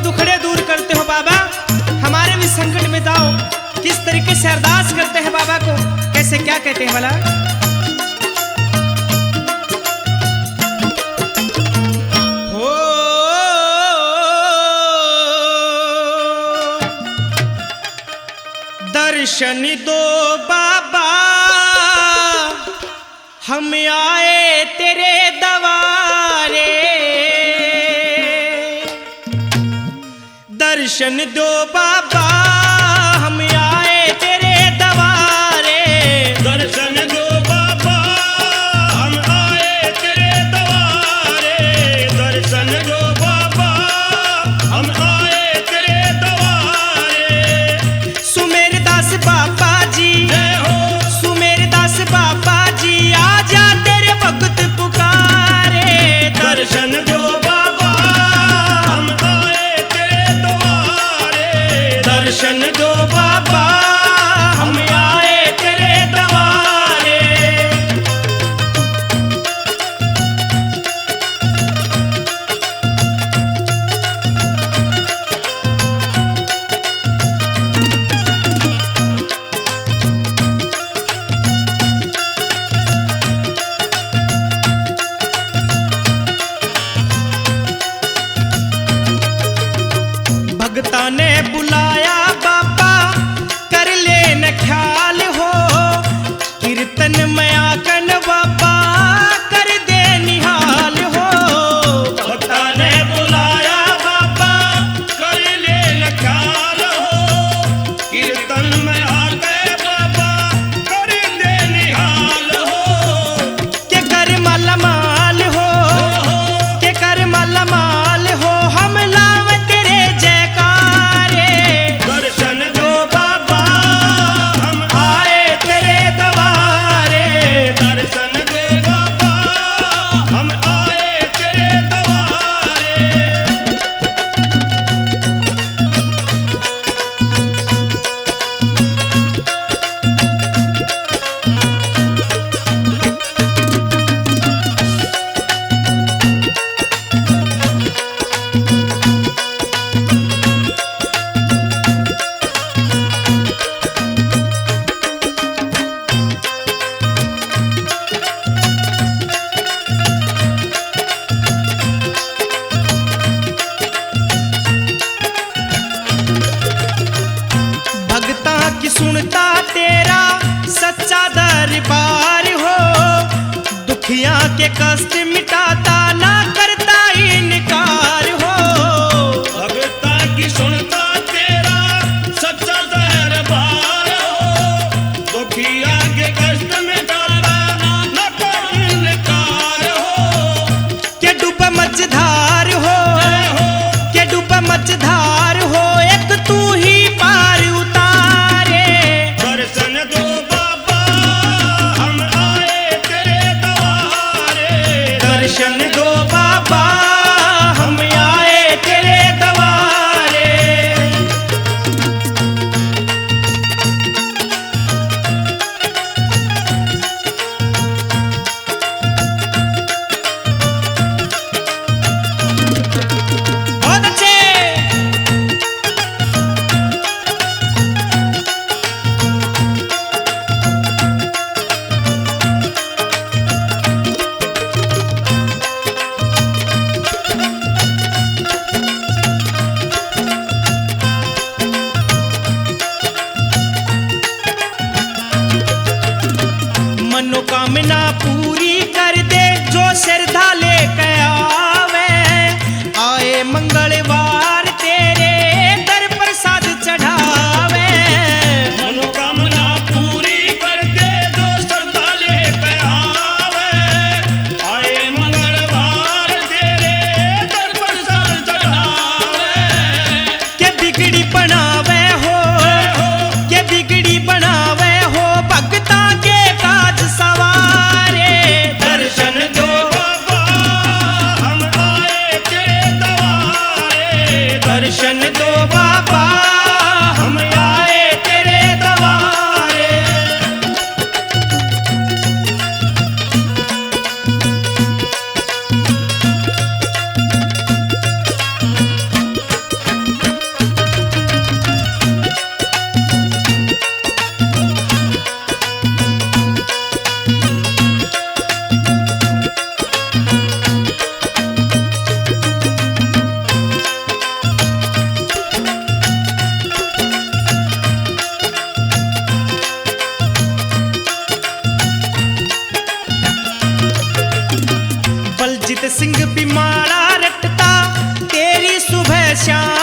दुखड़े दूर करते हो बाबा, हमारे भी संकट में जाओ। किस तरीके से अरदास करते हैं बाबा को, कैसे क्या कहते हैं भला? हो दर्शन दो बाबा, हम आए तेरे दवारे। दर्शन दो बाबा, हम आए तेरे दवारे। दर्शन दो बाबा, हम आए तेरे दवारे। दर्शन दो बाबा, हम आए तेरे दवारे। सुमेर दास बाबा जी, जय हो। सुमेर दास बाबा जी, आजा तेरे भक्त पुकारे। दर्शन दो बाबा, हम आए तेरे दवारे। दर्शन दो बाबा, हम आए तेरे दवारे। भगता ने बुलाया बाबा, कर ले न ख्याल हो। कीर्तन में आकन बाबा, कर दे निहाल हो। भक्ता ने बुलाया बाबा, कर ले न ख्याल हो। कीर्तन में आके बाबा, कर दे निहाल हो। के कर माला माल हो, के कर माला माल हो, हम लाव तेरे जयकारे। दर्शन दो बाबा, हम आए तेरे दवारे। दर्शन दो बाबा, हम आए तेरे दवारे। भगता की सुनता तेरा सच्चा दरबार हो। दुखिया के कष्ट मिटाता, ना करता इनकार हो। भगता की सुनता तेरा सच्चा दरबार हो। दुखिया के कष्ट में डाला, न कोई इनकार हो। के डूब मझधार हो, के डूब मझधार हो, एक तू ही पार उतारे। दर्शन दो बाबा, हम आए तेरे दवारे। दर्शन दो बाबा, हम आए तेरे दवारे। बहुत अच्छे। मनोकामना पूरी कर दे, जो श्रद्धा लेकर आवे। आए मंगलवार तेरे दर प्रसाद चढ़ावे। मनोकामना पूरी कर दे, जो श्रद्धा लेकर आवे। आए मंगलवार तेरे दर प्रसाद चढ़ावे। के बिगड़ी बनावे हो, के बिगड़ी बनावे हो, भगता के काज सवारे। दर्शन दो बाबा, हम आए तेरे दवारे। भगत सिंह भी माड़ा रटता तेरी सुबह शाम